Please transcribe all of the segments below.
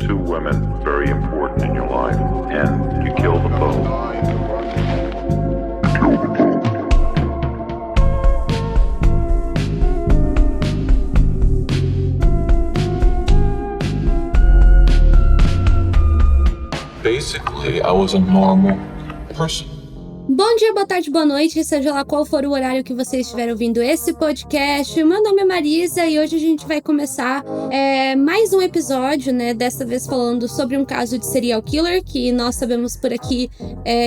two women very important in your life, and you kill them both. Basically, I was a normal person. Bom dia, boa tarde, boa noite, seja lá qual for o horário que você estiver ouvindo esse podcast. Meu nome é Marisa e hoje a gente vai começar mais um episódio, né? Dessa vez falando sobre um caso de serial killer, que nós sabemos por aqui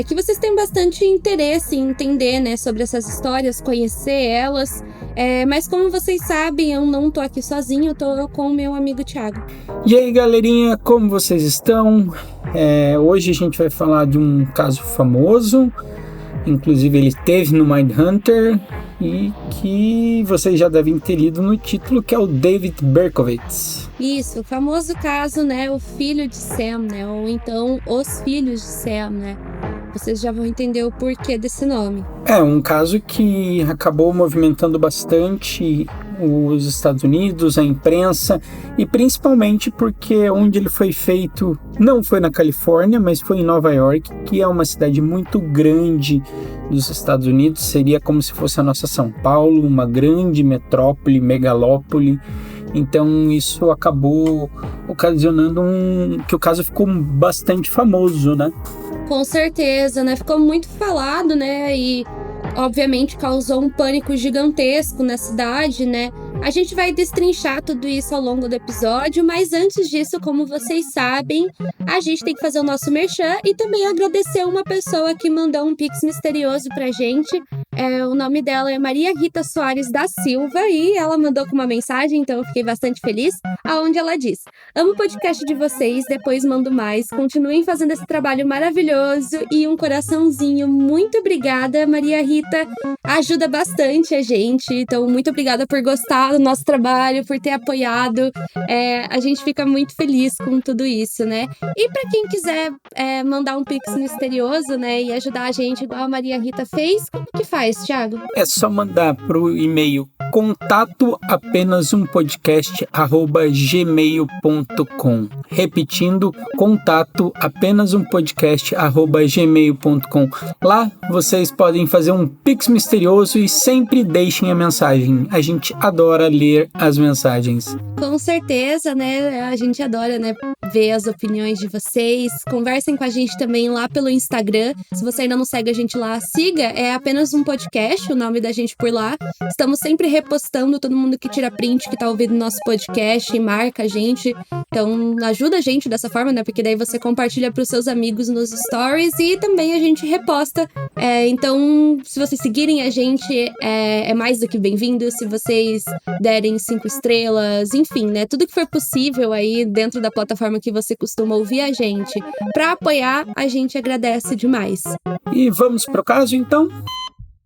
que vocês têm bastante interesse em entender, né? Sobre essas histórias, conhecer elas. Mas como vocês sabem, eu não tô aqui sozinho, eu tô com o meu amigo Thiago. E aí, galerinha, como vocês estão? Hoje a gente vai falar de um caso famoso. Inclusive ele esteve no Mindhunter e que vocês já devem ter lido no título, que é o David Berkowitz. Isso, o famoso caso, né, o filho de Sam, né, ou então os filhos de Sam, né. Vocês já vão entender o porquê desse nome. É um caso que acabou movimentando bastante os Estados Unidos, a imprensa, e principalmente porque onde ele foi feito não foi na Califórnia, mas foi em Nova York, que é uma cidade muito grande dos Estados Unidos. Seria como se fosse a nossa São Paulo, uma grande metrópole, megalópole. Então isso acabou ocasionando que o caso ficou bastante famoso, né? Com certeza, né? Ficou muito falado, né? E obviamente causou um pânico gigantesco na cidade, né? A gente vai destrinchar tudo isso ao longo do episódio, mas antes disso, como vocês sabem, a gente tem que fazer o nosso merchan e também agradecer uma pessoa que mandou um pix misterioso pra gente. O nome dela é Maria Rita Soares da Silva e ela mandou com uma mensagem, então eu fiquei bastante feliz, aonde ela diz: amo o podcast de vocês, depois mando mais, continuem fazendo esse trabalho maravilhoso, e um coraçãozinho. Muito obrigada, Maria Rita, ajuda bastante a gente, então muito obrigada por gostar do nosso trabalho, por ter apoiado, a gente fica muito feliz com tudo isso, né? E pra quem quiser mandar um pix misterioso, né, e ajudar a gente igual a Maria Rita fez, como que faz, Thiago? É só mandar pro e-mail contatoapenasumpodcast@gmail.com. Repetindo, contatoapenasumpodcast@gmail.com. Lá vocês podem fazer um pix misterioso e sempre deixem a mensagem. A gente adora ler as mensagens. Com certeza, né? A gente adora, né, ver as opiniões de vocês. Conversem com a gente também lá pelo Instagram. Se você ainda não segue a gente lá, siga. É apenas um podcast, o nome da gente por lá. Estamos sempre repostando todo mundo que tira print, que tá ouvindo nosso podcast e marca a gente. Então, ajuda a gente dessa forma, né? Porque daí você compartilha pros seus amigos nos stories e também a gente reposta. Então, se vocês seguirem a gente, é mais do que bem-vindo. Se vocês derem 5 estrelas, enfim, né? Tudo que for possível aí dentro da plataforma que você costuma ouvir a gente, pra apoiar, a gente agradece demais. E vamos pro caso, então?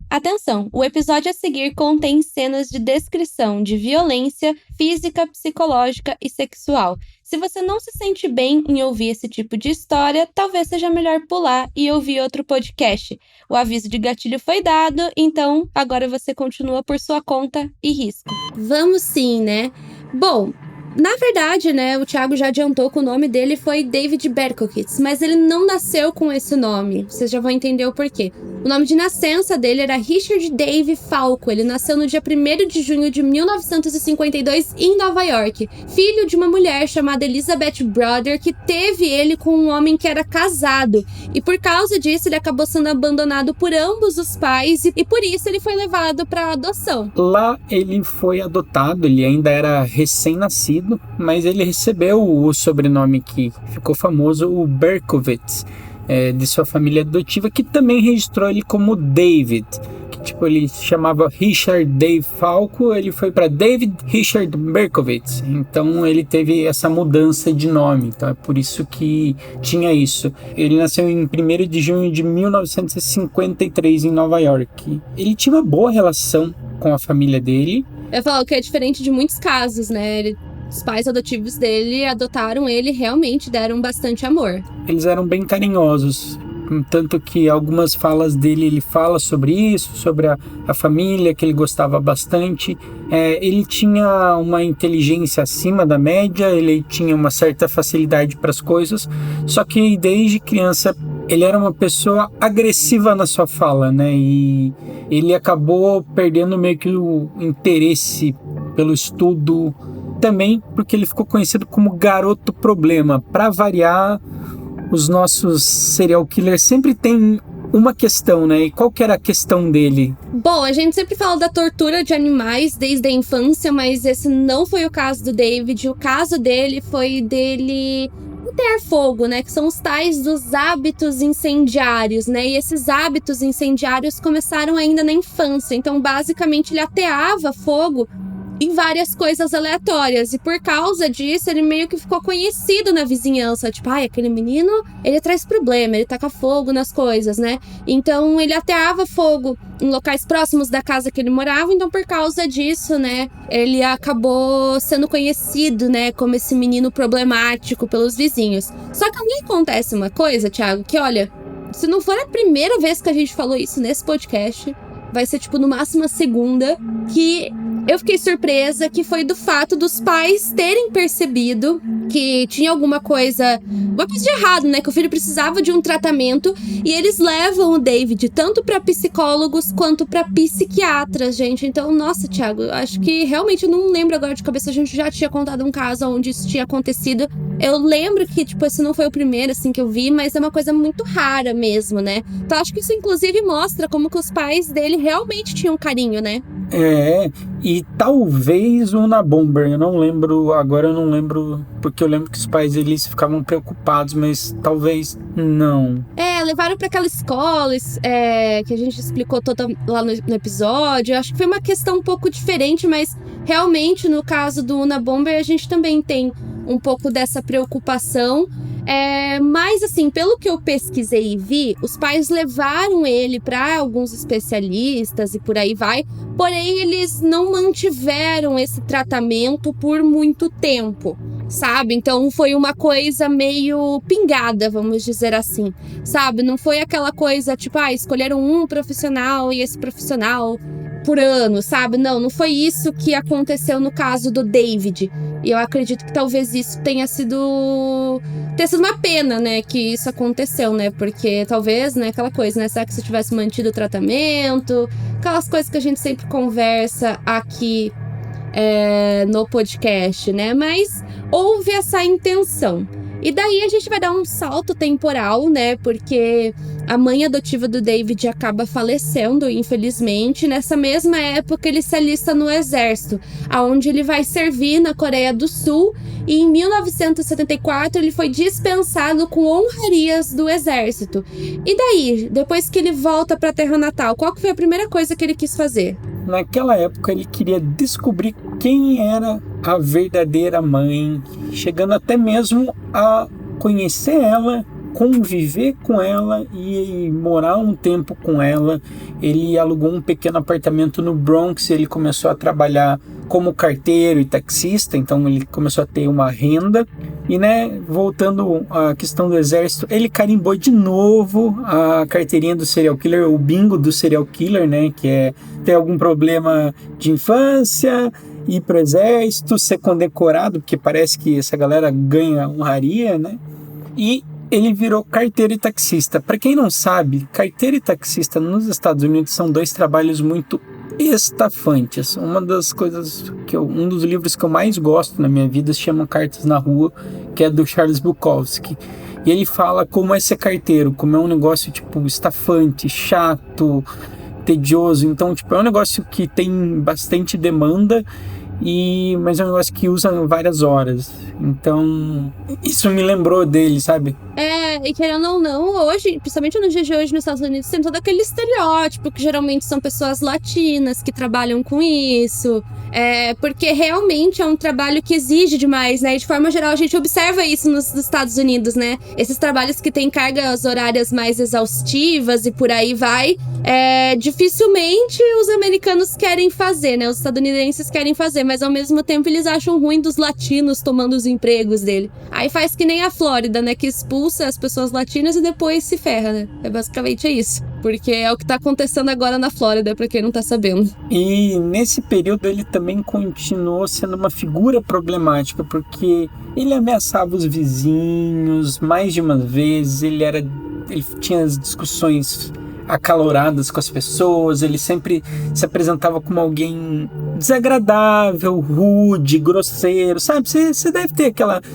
Atenção, o episódio a seguir contém cenas de descrição de violência física, psicológica e sexual. Se você não se sente bem em ouvir esse tipo de história, talvez seja melhor pular e ouvir outro podcast. O aviso de gatilho foi dado, então agora você continua por sua conta e risco. Vamos sim, né? Bom, na verdade, né, o Thiago já adiantou que o nome dele foi David Berkowitz, mas ele não nasceu com esse nome. Vocês já vão entender o porquê. O nome de nascença dele era Richard Dave Falco. Ele nasceu no dia 1º de junho de 1952 em Nova York, filho de uma mulher chamada Elizabeth Brother, que teve ele com um homem que era casado. E por causa disso, ele acabou sendo abandonado por ambos os pais e por isso ele foi levado para adoção. Lá ele foi adotado, ele ainda era recém-nascido, mas ele recebeu o sobrenome que ficou famoso, o Berkowitz, de sua família adotiva, que também registrou ele como David, que tipo, ele chamava Richard Dave Falco, ele foi para David Richard Berkowitz, então ele teve essa mudança de nome, então é por isso que tinha isso. Ele nasceu em 1º de junho de 1953 em Nova York. Ele tinha uma boa relação com a família dele. Eu falo que é diferente de muitos casos, né? Os pais adotivos dele adotaram ele e realmente deram bastante amor. Eles eram bem carinhosos, tanto que algumas falas dele ele fala sobre isso, sobre a família, que ele gostava bastante. Ele tinha uma inteligência acima da média, ele tinha uma certa facilidade para as coisas, só que desde criança ele era uma pessoa agressiva na sua fala, né? E ele acabou perdendo meio que o interesse pelo estudo, também porque ele ficou conhecido como garoto problema. Para variar, os nossos serial killers sempre tem uma questão, né? E qual que era a questão dele? Bom, a gente sempre fala da tortura de animais desde a infância, mas esse não foi o caso do David. O caso dele foi dele ter fogo, né? Que são os tais dos hábitos incendiários, né? E esses hábitos incendiários começaram ainda na infância. Então, basicamente, ele ateava fogo em várias coisas aleatórias. E por causa disso, ele meio que ficou conhecido na vizinhança. Tipo, aquele menino, ele traz problema, ele taca fogo nas coisas, né? Então, ele ateava fogo em locais próximos da casa que ele morava. Então, por causa disso, né, ele acabou sendo conhecido, né, como esse menino problemático pelos vizinhos. Só que ali acontece uma coisa, Thiago, que olha, se não for a primeira vez que a gente falou isso nesse podcast, vai ser, tipo, no máximo a segunda, que eu fiquei surpresa, que foi do fato dos pais terem percebido que tinha alguma coisa de errado, né? Que o filho precisava de um tratamento, e eles levam o David tanto pra psicólogos quanto pra psiquiatras, gente. Então, nossa, Thiago, eu acho que realmente eu não lembro agora de cabeça, a gente já tinha contado um caso onde isso tinha acontecido. Eu lembro que, tipo, esse não foi o primeiro, assim, que eu vi, mas é uma coisa muito rara mesmo, né? Então, acho que isso, inclusive, mostra como que os pais dele realmente tinham carinho, né? E talvez o Unabomber, eu não lembro, porque eu lembro que os pais eles ficavam preocupados, mas talvez não. Levaram pra aquela escola que a gente explicou toda lá no episódio. Eu acho que foi uma questão um pouco diferente, mas realmente no caso do Unabomber a gente também tem um pouco dessa preocupação. Mas assim, pelo que eu pesquisei e vi, os pais levaram ele para alguns especialistas e por aí vai, porém eles não mantiveram esse tratamento por muito tempo, sabe? Então foi uma coisa meio pingada, vamos dizer assim, sabe? Não foi aquela coisa tipo, escolheram um profissional e esse profissional por ano, sabe? Não foi isso que aconteceu no caso do David. E eu acredito que talvez isso tenha sido uma pena, né, que isso aconteceu, né? Porque talvez, né, aquela coisa, né? Será que se tivesse mantido o tratamento? Aquelas coisas que a gente sempre conversa aqui no podcast, né? Mas houve essa intenção. E daí a gente vai dar um salto temporal, né? Porque a mãe adotiva do David acaba falecendo, infelizmente. Nessa mesma época, ele se alista no exército, aonde ele vai servir na Coreia do Sul. E em 1974, ele foi dispensado com honrarias do exército. E daí, depois que ele volta para a terra natal, qual que foi a primeira coisa que ele quis fazer? Naquela época, ele queria descobrir quem era a verdadeira mãe, chegando até mesmo a conhecer ela, conviver com ela e morar um tempo com ela. Ele alugou um pequeno apartamento no Bronx, ele começou a trabalhar como carteiro e taxista, então ele começou a ter uma renda. E, né, voltando à questão do exército, ele carimbou de novo a carteirinha do serial killer, o bingo do serial killer, né, que é ter algum problema de infância, ir pro exército, ser condecorado, porque parece que essa galera ganha honraria, né, e ele virou carteiro e taxista. Para quem não sabe, carteiro e taxista nos Estados Unidos são dois trabalhos muito estafantes. Um dos livros que eu mais gosto na minha vida se chama Cartas na Rua, que é do Charles Bukowski. E ele fala como é ser carteiro, como é um negócio tipo estafante, chato, tedioso. Então, tipo, é um negócio que tem bastante demanda, mas é um negócio que usa várias horas. Então, isso me lembrou dele, sabe? E querendo ou não, hoje, principalmente nos dias de hoje nos Estados Unidos, tem todo aquele estereótipo que geralmente são pessoas latinas que trabalham com isso. Porque realmente é um trabalho que exige demais, né? E de forma geral, a gente observa isso nos Estados Unidos, né? Esses trabalhos que têm cargas horárias mais exaustivas e por aí vai, dificilmente os americanos querem fazer, né? Os estadunidenses querem fazer, mas ao mesmo tempo eles acham ruim dos latinos tomando os empregos dele. Aí faz que nem a Flórida, né, que expulsa as pessoas latinas e depois se ferra, né? Basicamente isso. Porque é o que tá acontecendo agora na Flórida, pra quem não tá sabendo. E nesse período ele também continuou sendo uma figura problemática, porque ele ameaçava os vizinhos mais de uma vez, ele tinha as discussões acaloradas com as pessoas, ele sempre se apresentava como alguém desagradável, rude, grosseiro, sabe? Você deve ter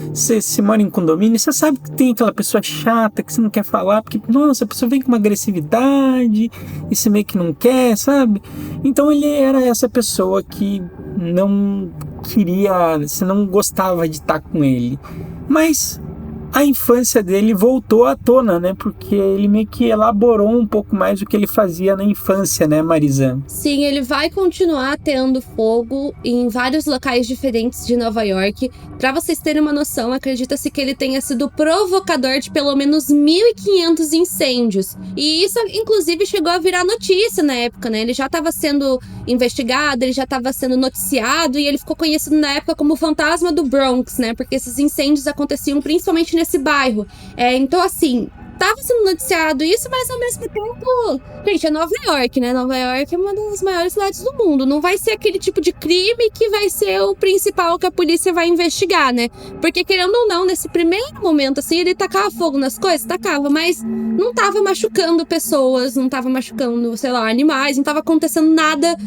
você mora em condomínio, você sabe que tem aquela pessoa chata que você não quer falar, porque, nossa, a pessoa vem com uma agressividade e você meio que não quer, sabe? Então ele era essa pessoa que não queria, você não gostava de estar com ele. Mas a infância dele voltou à tona, né? Porque ele meio que elaborou um pouco mais o que ele fazia na infância, né, Marisa? Sim, ele vai continuar tendo fogo em vários locais diferentes de Nova York. Pra vocês terem uma noção, acredita-se que ele tenha sido provocador de pelo menos 1.500 incêndios. E isso, inclusive, chegou a virar notícia na época, né? Ele já estava sendo investigado, ele já estava sendo noticiado e ele ficou conhecido na época como o fantasma do Bronx, né? Porque esses incêndios aconteciam principalmente nesse bairro. Então, assim, tava sendo noticiado isso, mas ao mesmo tempo... Gente, é Nova York, né? Nova York é uma das maiores cidades do mundo. Não vai ser aquele tipo de crime que vai ser o principal que a polícia vai investigar, né? Porque, querendo ou não, nesse primeiro momento, assim, ele tacava fogo nas coisas? Tacava, mas não tava machucando pessoas, não tava machucando, sei lá, animais, não tava acontecendo nada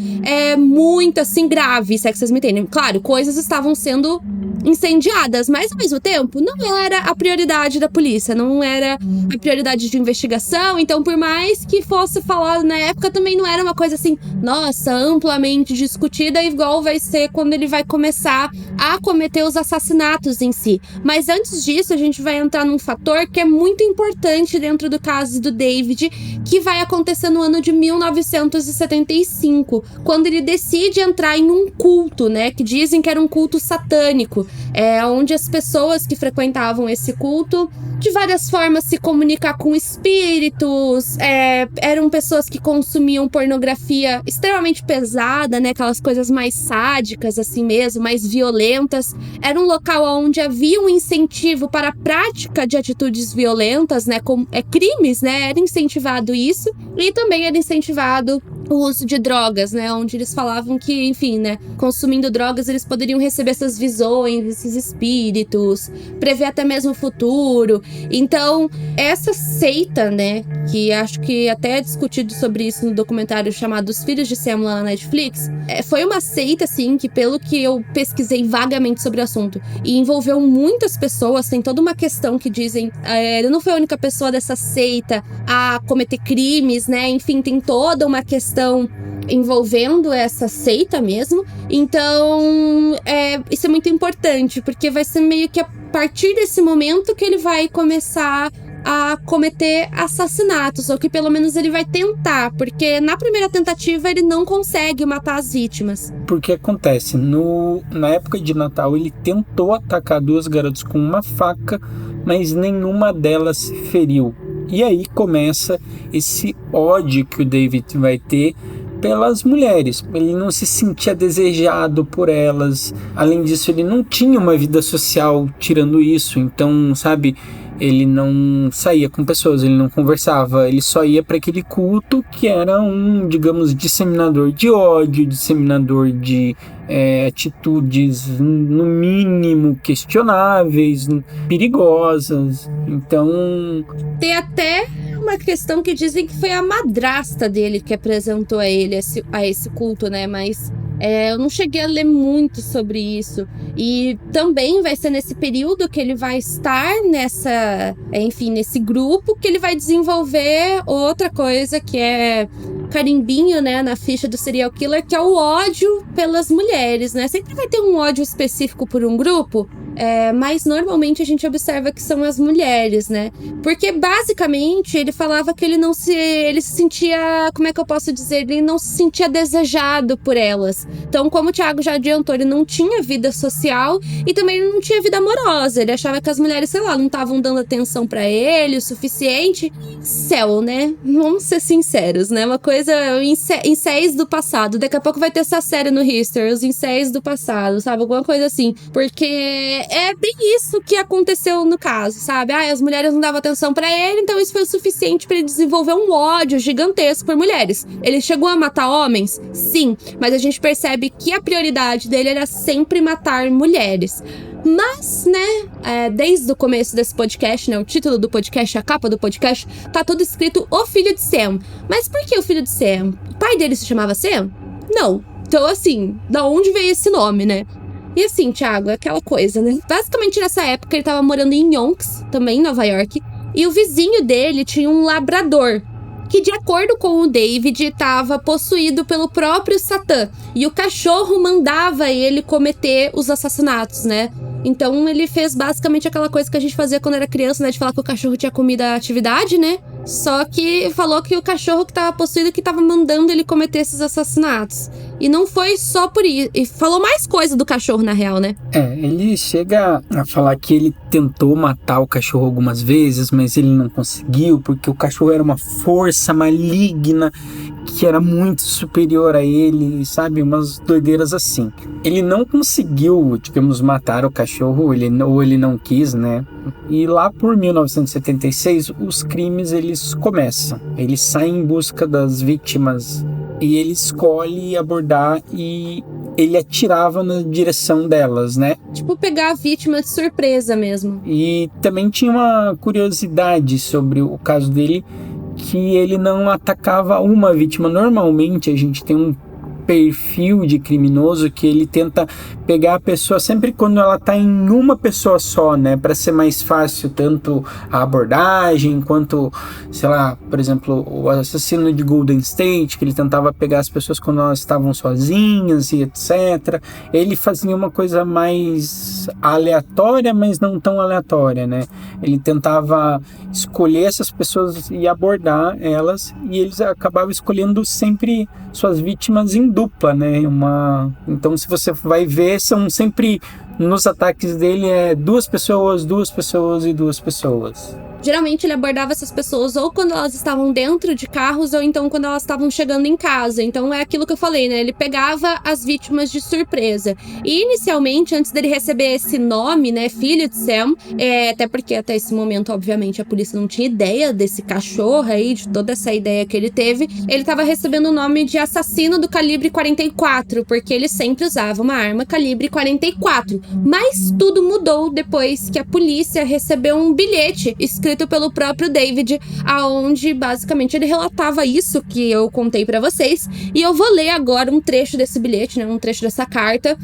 muito, assim, grave, se é que vocês me entendem. Claro, coisas estavam sendo incendiadas, mas ao mesmo tempo não era a prioridade da polícia, não era a prioridade de investigação. Então, por mais que fosse falado na época, também não era uma coisa assim, nossa, amplamente discutida, igual vai ser quando ele vai começar a cometer os assassinatos em si. Mas antes disso, a gente vai entrar num fator que é muito importante dentro do caso do David, que vai acontecer no ano de 1975, quando ele decide entrar em um culto, né, que dizem que era um culto satânico, onde as pessoas que frequentavam esse culto, de várias formas, se comunicar com espíritos, eram pessoas que consumiam pornografia extremamente pesada, né, aquelas coisas mais sádicas, assim mesmo, mais violentas. Era um local onde havia um incentivo para a prática de atitudes violentas, né, como crimes, né, era incentivado isso, e também era incentivado o uso de drogas, né, onde eles falavam que, enfim, né, consumindo drogas eles poderiam receber essas visões, esses espíritos, prever até mesmo o futuro. Então, essa seita, né, que acho que até é discutido sobre isso no documentário chamado Os Filhos de Sam lá na Netflix, foi uma seita, assim, que pelo que eu pesquisei vagamente sobre o assunto, e envolveu muitas pessoas, tem toda uma questão que dizem, ele não foi a única pessoa dessa seita a cometer crimes, né, enfim, tem toda uma questão envolvendo essa seita mesmo. Então, isso é muito importante, porque vai ser meio que a partir desse momento que ele vai começar a cometer assassinatos, ou que pelo menos ele vai tentar, porque na primeira tentativa ele não consegue matar as vítimas. Porque acontece, na época de Natal ele tentou atacar duas garotas com uma faca, mas nenhuma delas se feriu. E aí começa esse ódio que o David vai ter pelas mulheres. Ele não se sentia desejado por elas. Além disso, ele não tinha uma vida social tirando isso. Então, sabe, ele não saía com pessoas, ele não conversava. Ele só ia para aquele culto que era um, digamos, disseminador de ódio, disseminador de atitudes, no mínimo, questionáveis, perigosas. Então... Tem até uma questão que dizem que foi a madrasta dele que apresentou a ele a esse culto, né? Mas eu não cheguei a ler muito sobre isso. E também vai ser nesse período que ele vai estar nesse grupo, que ele vai desenvolver outra coisa que é carimbinho, né, na ficha do serial killer, que é o ódio pelas mulheres, né? Sempre vai ter um ódio específico por um grupo, mas normalmente a gente observa que são as mulheres, né? Porque basicamente ele falava que ele se sentia, como é que eu posso dizer? Ele não se sentia desejado por elas. Então, como o Thiago já adiantou, ele não tinha vida social e também ele não tinha vida amorosa. Ele achava que as mulheres, sei lá, não estavam dando atenção pra ele o suficiente. Céu, né? Vamos ser sinceros, né? Uma coisa, incéis do passado. Daqui a pouco vai ter essa série no History, os incéis do passado, sabe? Alguma coisa assim. Porque é bem isso que aconteceu no caso, sabe? As mulheres não davam atenção pra ele, então isso foi o suficiente pra ele desenvolver um ódio gigantesco por mulheres. Ele chegou a matar homens? Sim, mas a gente percebe que a prioridade dele era sempre matar mulheres. Mas, né, desde o começo desse podcast, né, o título do podcast, a capa do podcast, tá tudo escrito O Filho de Sam. Mas por que o Filho de Sam? O pai dele se chamava Sam? Não. Então, assim, da onde veio esse nome, né? E assim, Thiago, é aquela coisa, né? Basicamente, nessa época, ele tava morando em Yonkers, também em Nova York, e o vizinho dele tinha um labrador, que, de acordo com o David, estava possuído pelo próprio Satã. E o cachorro mandava ele cometer os assassinatos, né? Então ele fez basicamente aquela coisa que a gente fazia quando era criança, né? De falar que o cachorro tinha comido a atividade, né? Só que falou que o cachorro que estava possuído que estava mandando ele cometer esses assassinatos. E não foi só por isso. E falou mais coisa do cachorro, na real, né? Ele chega a falar que ele tentou matar o cachorro algumas vezes, mas ele não conseguiu, porque o cachorro era uma força maligna que era muito superior a ele, sabe? Umas doideiras assim. Ele não conseguiu, digamos, matar o cachorro, ou ele não quis, né? E lá por 1976, os crimes eles começam. Ele sai em busca das vítimas e ele escolhe abordar e ele atirava na direção delas, né? Tipo, pegar a vítima de surpresa mesmo. E também tinha uma curiosidade sobre o caso dele, que ele não atacava uma vítima. Normalmente a gente tem um perfil de criminoso que ele tenta pegar a pessoa sempre quando ela tá em uma pessoa só, né, para ser mais fácil tanto a abordagem quanto, sei lá, por exemplo, o assassino de Golden State, que ele tentava pegar as pessoas quando elas estavam sozinhas e etc. Ele fazia uma coisa mais aleatória, mas não tão aleatória, né? Ele tentava escolher essas pessoas e abordar elas, e eles acabavam escolhendo sempre suas vítimas em dupla, né? Então, se você vai ver, são sempre, nos ataques dele, duas pessoas e duas pessoas. Geralmente ele abordava essas pessoas ou quando elas estavam dentro de carros ou então quando elas estavam chegando em casa. Então é aquilo que eu falei, né? Ele pegava as vítimas de surpresa. E inicialmente, antes dele receber esse nome, né, Filho de Sam, até porque até esse momento, obviamente, a polícia não tinha ideia desse cachorro aí, de toda essa ideia que ele teve, ele estava recebendo o nome de assassino do calibre 44, porque ele sempre usava uma arma calibre 44. Mas tudo mudou depois que a polícia recebeu um bilhete escrito pelo próprio David, aonde basicamente ele relatava isso que eu contei pra vocês, e eu vou ler agora um trecho desse bilhete, né, um trecho dessa carta,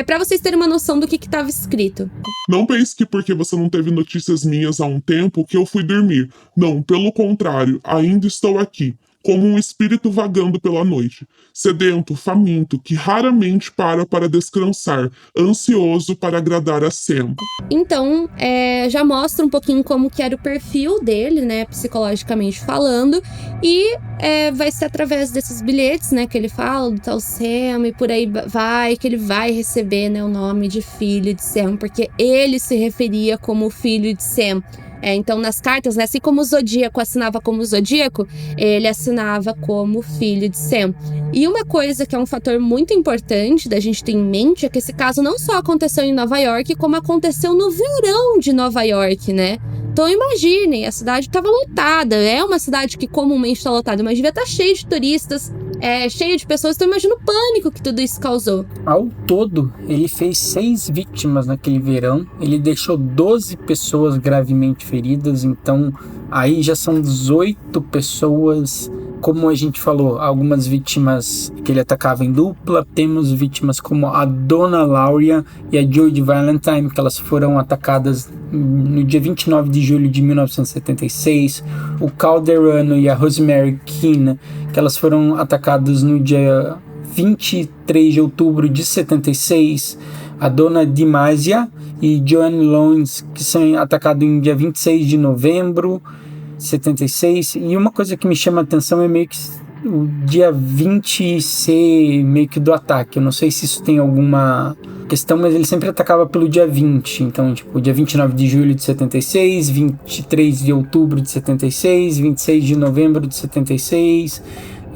pra vocês terem uma noção do que estava escrito. Não pense que porque você não teve notícias minhas há um tempo que eu fui dormir. Não, pelo contrário, ainda estou aqui, como um espírito vagando pela noite, sedento, faminto, que raramente para descansar, ansioso para agradar a Sam. Então, já mostra um pouquinho como que era o perfil dele, né, psicologicamente falando, e vai ser através desses bilhetes, né, que ele fala do tal Sam e por aí vai, que ele vai receber, né, o nome de Filho de Sam, porque ele se referia como Filho de Sam. Então, nas cartas, né, assim como o Zodíaco assinava como Zodíaco, ele assinava como Filho de Sam. E uma coisa que é um fator muito importante da gente ter em mente é que esse caso não só aconteceu em Nova York, como aconteceu no verão de Nova York, né? Então imaginem, a cidade estava lotada, é uma cidade que comumente está lotada, mas devia estar cheia de turistas, cheia de pessoas, então imagina o pânico que tudo isso causou. Ao todo, ele fez 6 vítimas naquele verão, ele deixou 12 pessoas gravemente feridas, então aí já são 18 pessoas. Como a gente falou, algumas vítimas que ele atacava em dupla, temos vítimas como a Donna Lauria e a Jodie Valentine, que elas foram atacadas no dia 29 de julho de 1976, o Calderano e a Rosemary Keane, que elas foram atacadas no dia 23 de outubro de 76, a Donna DiMasia e Joanne Lowndes, que são atacados em dia 26 de novembro 76, e uma coisa que me chama a atenção é meio que o dia 20 ser meio que do ataque. Eu não sei se isso tem alguma questão, mas ele sempre atacava pelo dia 20, então tipo, dia 29 de julho de 76, 23 de outubro de 76, 26 de novembro de 76.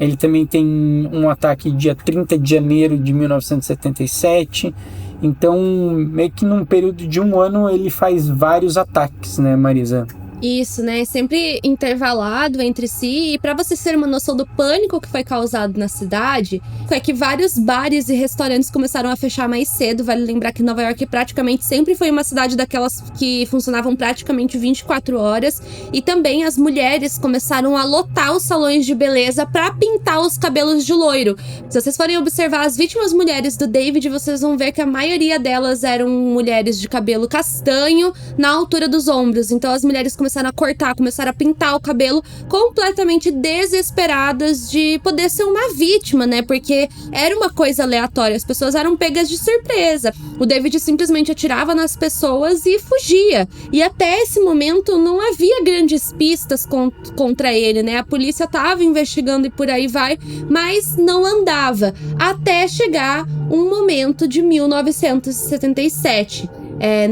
Ele também tem um ataque dia 30 de janeiro de 1977, Então, meio que num período de 1 ano, ele faz vários ataques, né, Marisa? Isso, né? Sempre intervalado entre si. E pra você ter uma noção do pânico que foi causado na cidade, foi que vários bares e restaurantes começaram a fechar mais cedo. Vale lembrar que Nova York praticamente sempre foi uma cidade daquelas que funcionavam praticamente 24 horas. E também as mulheres começaram a lotar os salões de beleza pra pintar os cabelos de loiro. Se vocês forem observar as vítimas mulheres do David, vocês vão ver que a maioria delas eram mulheres de cabelo castanho na altura dos ombros. Então as mulheres começaram a cortar, começaram a pintar o cabelo, completamente desesperadas de poder ser uma vítima, né? Porque era uma coisa aleatória, as pessoas eram pegas de surpresa. O David simplesmente atirava nas pessoas e fugia. E até esse momento não havia grandes pistas contra ele, né? A polícia tava investigando e por aí vai, mas não andava. Até chegar um momento de 1977.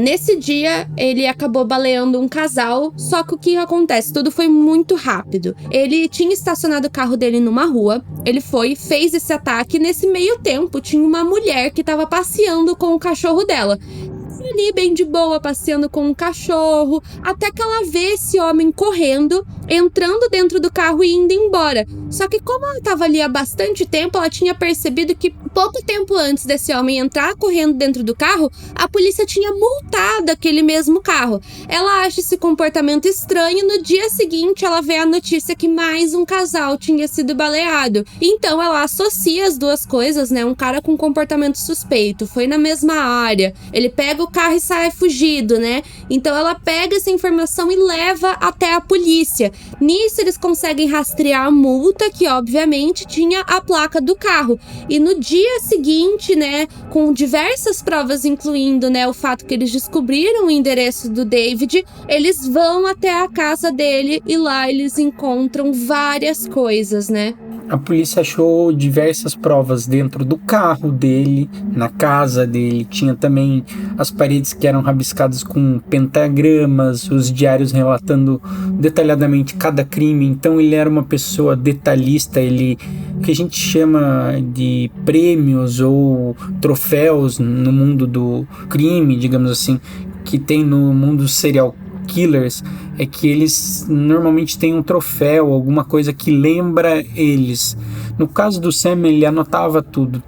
Nesse dia, ele acabou baleando um casal, só que o que acontece? Tudo foi muito rápido. Ele tinha estacionado o carro dele numa rua, ele fez esse ataque, e nesse meio tempo tinha uma mulher que estava passeando com o cachorro dela. Ali bem de boa, passeando com um cachorro, até que ela vê esse homem correndo, entrando dentro do carro e indo embora. Só que como ela estava ali há bastante tempo, ela tinha percebido que pouco tempo antes desse homem entrar correndo dentro do carro, a polícia tinha multado aquele mesmo carro. Ela acha esse comportamento estranho e no dia seguinte ela vê a notícia que mais um casal tinha sido baleado. Então ela associa as duas coisas, né? Um cara com comportamento suspeito, foi na mesma área, ele pega o carro e sai fugido, né? Então ela pega essa informação e leva até a polícia. Nisso eles conseguem rastrear a multa, que obviamente tinha a placa do carro. E no dia seguinte, né, com diversas provas, incluindo, né, o fato que eles descobriram o endereço do David, eles vão até a casa dele e lá eles encontram várias coisas, né? A polícia achou diversas provas dentro do carro dele, na casa dele. Tinha também as paredes que eram rabiscadas com pentagramas, os diários relatando detalhadamente cada crime. Então ele era uma pessoa detalhista, ele, que a gente chama de prêmios ou troféus no mundo do crime, digamos assim, que tem no mundo serial killers, é que eles normalmente têm um troféu, alguma coisa que lembra eles. No caso do Sam, ele anotava tudo,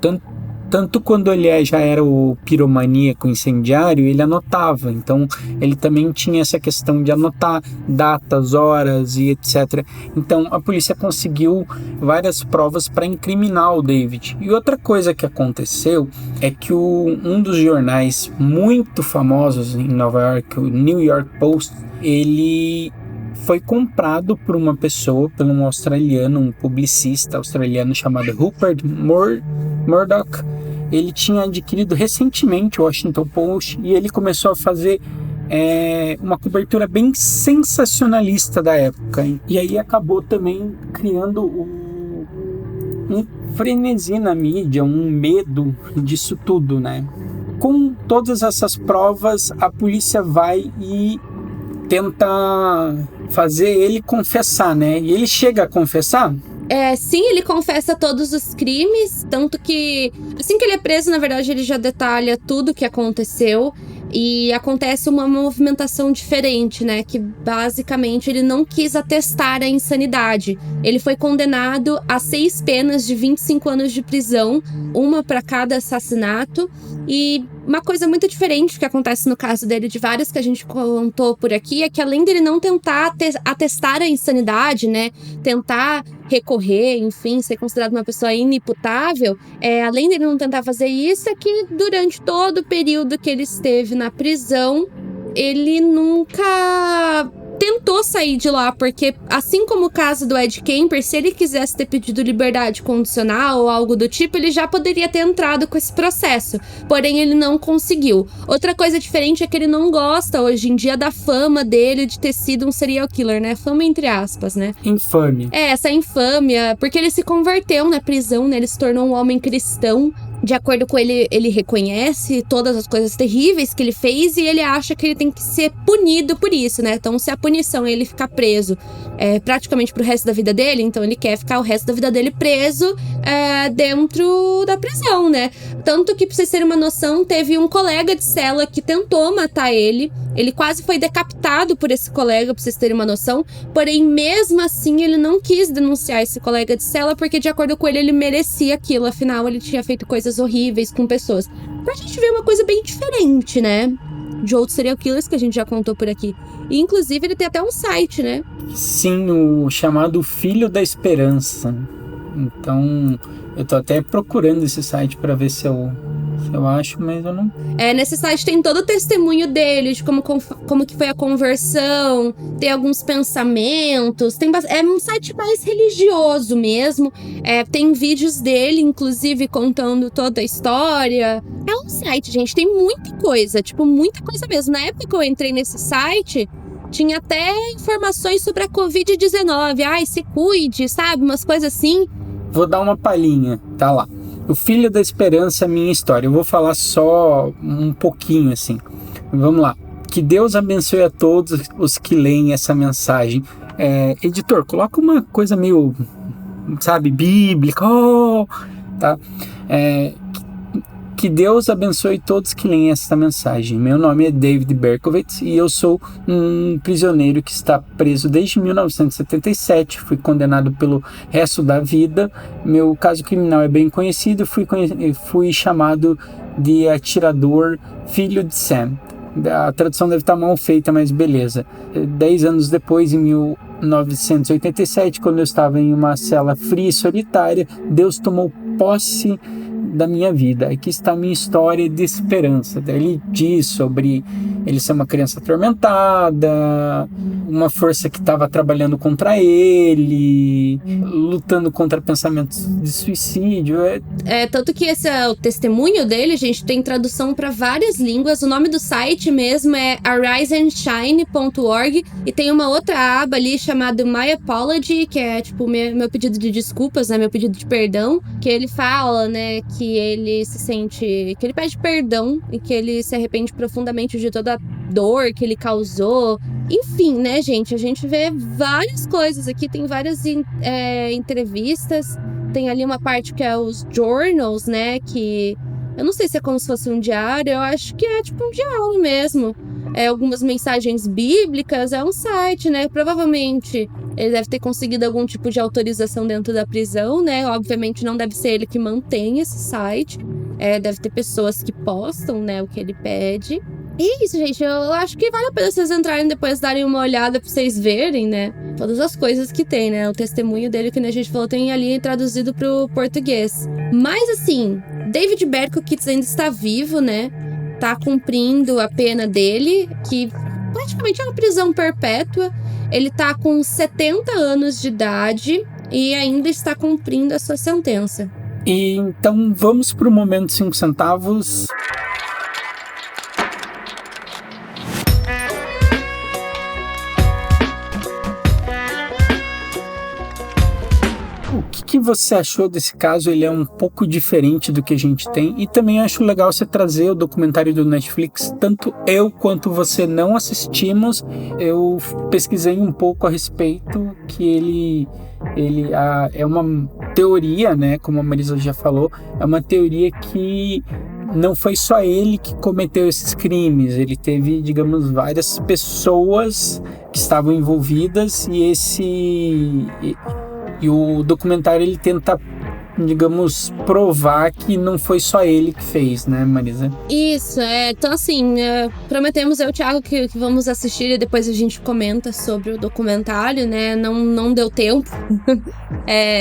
tanto quando ele já era o piromaníaco incendiário, ele anotava. Então ele também tinha essa questão de anotar datas, horas e etc. Então a polícia conseguiu várias provas para incriminar o David. E outra coisa que aconteceu é que um dos jornais muito famosos em Nova York, o New York Post, ele foi comprado por uma pessoa, por um australiano, um publicista australiano chamado Rupert Murdoch. Ele tinha adquirido recentemente o Washington Post e ele começou a fazer uma cobertura bem sensacionalista da época. E aí acabou também criando um frenesi na mídia, um medo disso tudo, né? Com todas essas provas, a polícia vai e tenta fazer ele confessar, né? E ele chega a confessar? Sim, ele confessa todos os crimes, tanto que assim que ele é preso, na verdade, ele já detalha tudo o que aconteceu. E acontece uma movimentação diferente, né? Que basicamente ele não quis atestar a insanidade. Ele foi condenado a 6 penas de 25 anos de prisão, uma para cada assassinato. E uma coisa muito diferente que acontece no caso dele, de várias que a gente contou por aqui, é que além dele não tentar atestar a insanidade, né? Tentar recorrer, enfim, ser considerado uma pessoa inimputável, além dele não tentar fazer isso, é que durante todo o período que ele esteve na prisão, ele nunca tentou sair de lá, porque assim como o caso do Ed Kemper, se ele quisesse ter pedido liberdade condicional ou algo do tipo, ele já poderia ter entrado com esse processo, porém ele não conseguiu. Outra coisa diferente é que ele não gosta hoje em dia da fama dele de ter sido um serial killer, né? Fama entre aspas, né? Infame. Essa infâmia, porque ele se converteu na prisão, né? Ele se tornou um homem cristão. De acordo com ele, ele reconhece todas as coisas terríveis que ele fez e ele acha que ele tem que ser punido por isso, né? Então, se a punição é ele ficar preso praticamente pro resto da vida dele, então ele quer ficar o resto da vida dele preso dentro da prisão, né? Tanto que, pra vocês terem uma noção, teve um colega de cela que tentou matar ele. Ele quase foi decapitado por esse colega, pra vocês terem uma noção. Porém, mesmo assim, ele não quis denunciar esse colega de cela, porque, de acordo com ele, ele merecia aquilo. Afinal, ele tinha feito coisas horríveis com pessoas. Pra gente ver uma coisa bem diferente, né? De outros serial killers que a gente já contou por aqui. E, inclusive, ele tem até um site, né? Sim, o chamado Filho da Esperança. Então, eu tô até procurando esse site pra ver se eu acho, mas eu não... Nesse site tem todo o testemunho dele, de como que foi a conversão, tem alguns pensamentos, é um site mais religioso mesmo, tem vídeos dele, inclusive, contando toda a história. É um site, gente, tem muita coisa mesmo. Na época que eu entrei nesse site, tinha até informações sobre a Covid-19, ai, se cuide, sabe, umas coisas assim. Vou dar uma palhinha, tá lá. O Filho da Esperança, minha história. Eu vou falar só um pouquinho, assim. Vamos lá. Que Deus abençoe a todos os que leem essa mensagem. Editor, coloca uma coisa meio, sabe, bíblica. Tá? Que Deus abençoe todos que leem essa mensagem. Meu nome é David Berkowitz e eu sou um prisioneiro que está preso desde 1977. Fui condenado pelo resto da vida. Meu caso criminal é bem conhecido. Fui chamado de atirador filho de Sam. A tradução deve estar mal feita, mas beleza. 10 anos depois, em 1987, quando eu estava em uma cela fria e solitária, Deus tomou posse da minha vida. Aqui está a minha história de esperança. Ele diz sobre ele ser uma criança atormentada, uma força que estava trabalhando contra ele, lutando contra pensamentos de suicídio. Tanto que esse é o testemunho dele, gente, tem tradução para várias línguas. O nome do site mesmo é ariseandshine.org e tem uma outra aba ali chamada My Apology, que é tipo meu pedido de desculpas, né, meu pedido de perdão, que ele fala, né, que ele se sente, que ele pede perdão e que ele se arrepende profundamente de toda a dor que ele causou. Enfim, né, gente, a gente vê várias coisas aqui, tem várias entrevistas, tem ali uma parte que é os journals, né, que eu não sei se é como se fosse um diário, eu acho que é tipo um diário mesmo. Algumas mensagens bíblicas, é um site, né, provavelmente ele deve ter conseguido algum tipo de autorização dentro da prisão, né, obviamente não deve ser ele que mantém esse site, deve ter pessoas que postam, né, o que ele pede. E é isso, gente, eu acho que vale a pena vocês entrarem depois, darem uma olhada pra vocês verem, né, todas as coisas que tem, né, o testemunho dele que a gente falou tem ali traduzido pro português. Mas assim, David Berkowitz ainda está vivo, né, tá cumprindo a pena dele, que praticamente é uma prisão perpétua. Ele tá com 70 anos de idade e ainda está cumprindo a sua sentença. E então vamos pro momento 5 centavos. O que você achou desse caso? Ele é um pouco diferente do que a gente tem, e também acho legal você trazer o documentário do Netflix. Tanto eu quanto você não assistimos. Eu pesquisei um pouco a respeito, que ele é uma teoria, né, como a Marisa já falou, é uma teoria que não foi só ele que cometeu esses crimes. Ele teve, digamos, várias pessoas que estavam envolvidas, e o documentário ele tenta, digamos, provar que não foi só ele que fez, né, Marisa? Isso, então assim, prometemos eu e o Thiago que vamos assistir e depois a gente comenta sobre o documentário, né, não deu tempo,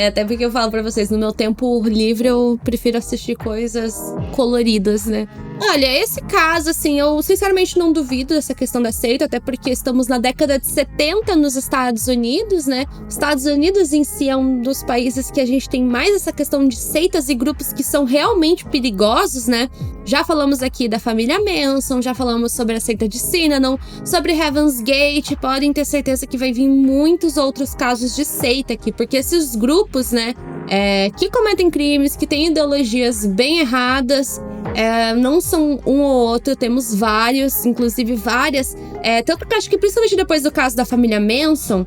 até porque eu falo pra vocês, no meu tempo livre eu prefiro assistir coisas coloridas, né. Olha, esse caso, assim, eu sinceramente não duvido dessa questão da seita, até porque estamos na década de 70 nos Estados Unidos, né? Estados Unidos em si é um dos países que a gente tem mais essa questão de seitas e grupos que são realmente perigosos, né? Já falamos aqui da família Manson, já falamos sobre a seita de Synanon, sobre Heaven's Gate, podem ter certeza que vai vir muitos outros casos de seita aqui, porque esses grupos, né, que cometem crimes, que têm ideologias bem erradas, não são um ou outro, temos vários, inclusive várias, tanto que acho que principalmente depois do caso da família Manson,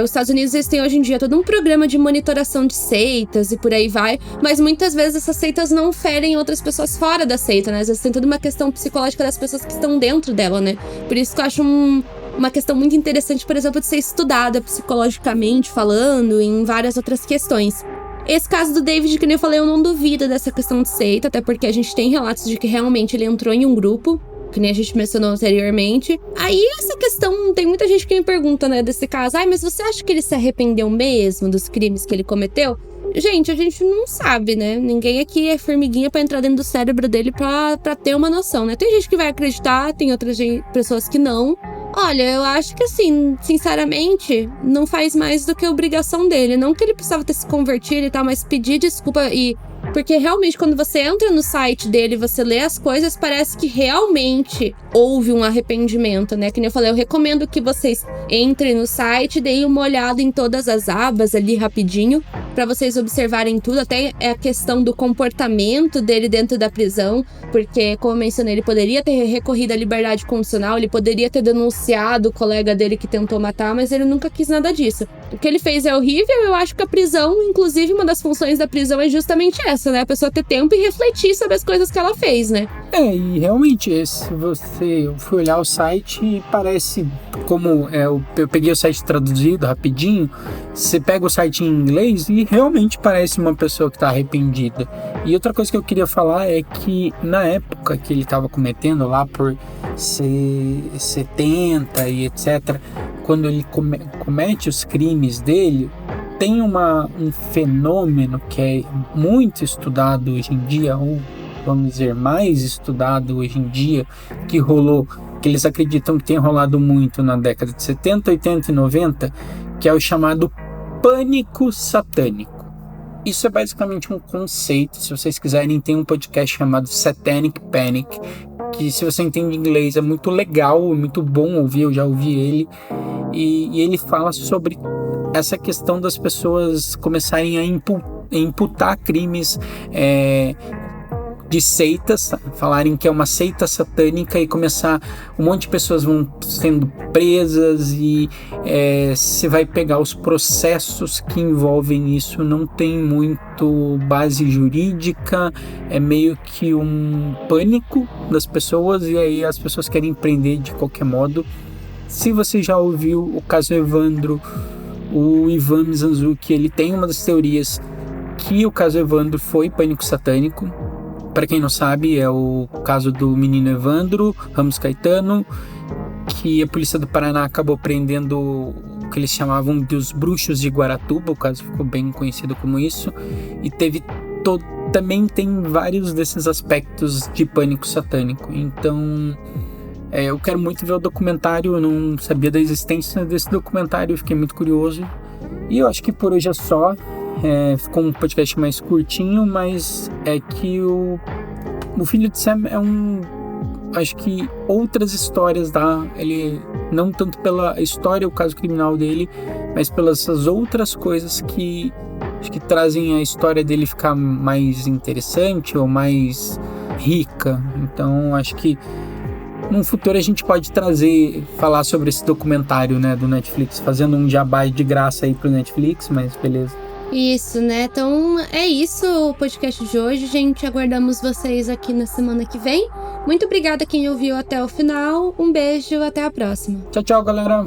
Os Estados Unidos, eles têm hoje em dia todo um programa de monitoração de seitas e por aí vai, mas muitas vezes essas seitas não ferem outras pessoas fora da seita, né? Às vezes tem toda uma questão psicológica das pessoas que estão dentro dela, né? Por isso que eu acho uma questão muito interessante, por exemplo, de ser estudada psicologicamente falando, em várias outras questões. Esse caso do David, que nem eu falei, eu não duvido dessa questão de seita, até porque a gente tem relatos de que realmente ele entrou em um grupo, que nem a gente mencionou anteriormente. Aí essa questão, tem muita gente que me pergunta, né, desse caso, mas você acha que ele se arrependeu mesmo dos crimes que ele cometeu? Gente, a gente não sabe, né? Ninguém aqui é formiguinha pra entrar dentro do cérebro dele pra ter uma noção, né? Tem gente que vai acreditar, tem outras pessoas que não. Olha, eu acho que assim, sinceramente, não faz mais do que a obrigação dele. Não que ele precisava ter se convertido e tal, mas pedir desculpa e... Porque realmente, quando você entra no site dele e você lê as coisas, parece que realmente houve um arrependimento, né? Que nem eu falei, eu recomendo que vocês entrem no site e deem uma olhada em todas as abas ali rapidinho, pra vocês observarem tudo, até a questão do comportamento dele dentro da prisão, porque, como eu mencionei, ele poderia ter recorrido à liberdade condicional, ele poderia ter denunciado o colega dele que tentou matar, mas ele nunca quis nada disso. O que ele fez é horrível, eu acho que a prisão, inclusive, uma das funções da prisão é justamente essa, né? A pessoa ter tempo e refletir sobre as coisas que ela fez, né? E realmente, se você for olhar o site, parece como eu peguei o site traduzido rapidinho, você pega o site em inglês e realmente parece uma pessoa que tá arrependida. E outra coisa que eu queria falar é que na época que ele tava cometendo lá por ser 70 e etc., quando ele comete os crimes dele, tem um fenômeno que é muito estudado hoje em dia, ou vamos dizer, mais estudado hoje em dia, que rolou, que eles acreditam que tem rolado muito na década de 70, 80 e 90, que é o chamado pânico satânico. Isso é basicamente um conceito, se vocês quiserem, tem um podcast chamado Satanic Panic, que se você entende inglês é muito legal, é muito bom ouvir, eu já ouvi ele, e ele fala sobre essa questão das pessoas começarem a imputar crimes de seitas, falarem que é uma seita satânica e começar, um monte de pessoas vão sendo presas e você vai pegar os processos que envolvem isso, não tem muito base jurídica, é meio que um pânico das pessoas e aí as pessoas querem prender de qualquer modo. Se você já ouviu o caso Evandro, o Ivan Mizanzuki, ele tem uma das teorias que o caso Evandro foi pânico satânico. Para quem não sabe, é o caso do menino Evandro Ramos Caetano, que a polícia do Paraná acabou prendendo o que eles chamavam de os bruxos de Guaratuba, o caso ficou bem conhecido como isso, e também tem vários desses aspectos de pânico satânico. Então, eu quero muito ver o documentário, eu não sabia da existência desse documentário, eu fiquei muito curioso. E eu acho que por hoje é só. Ficou um podcast mais curtinho, mas é que o Filho de Sam acho que outras histórias ele não tanto pela história, o caso criminal dele, mas pelas essas outras coisas que acho que trazem a história dele ficar mais interessante ou mais rica. Então acho que num futuro a gente pode falar sobre esse documentário, né, do Netflix, fazendo um jabá de graça aí pro Netflix, mas beleza. Isso, né? Então é isso o podcast de hoje, gente. Aguardamos vocês aqui na semana que vem. Muito obrigada a quem ouviu até o final. Um beijo, até a próxima. Tchau, tchau, galera.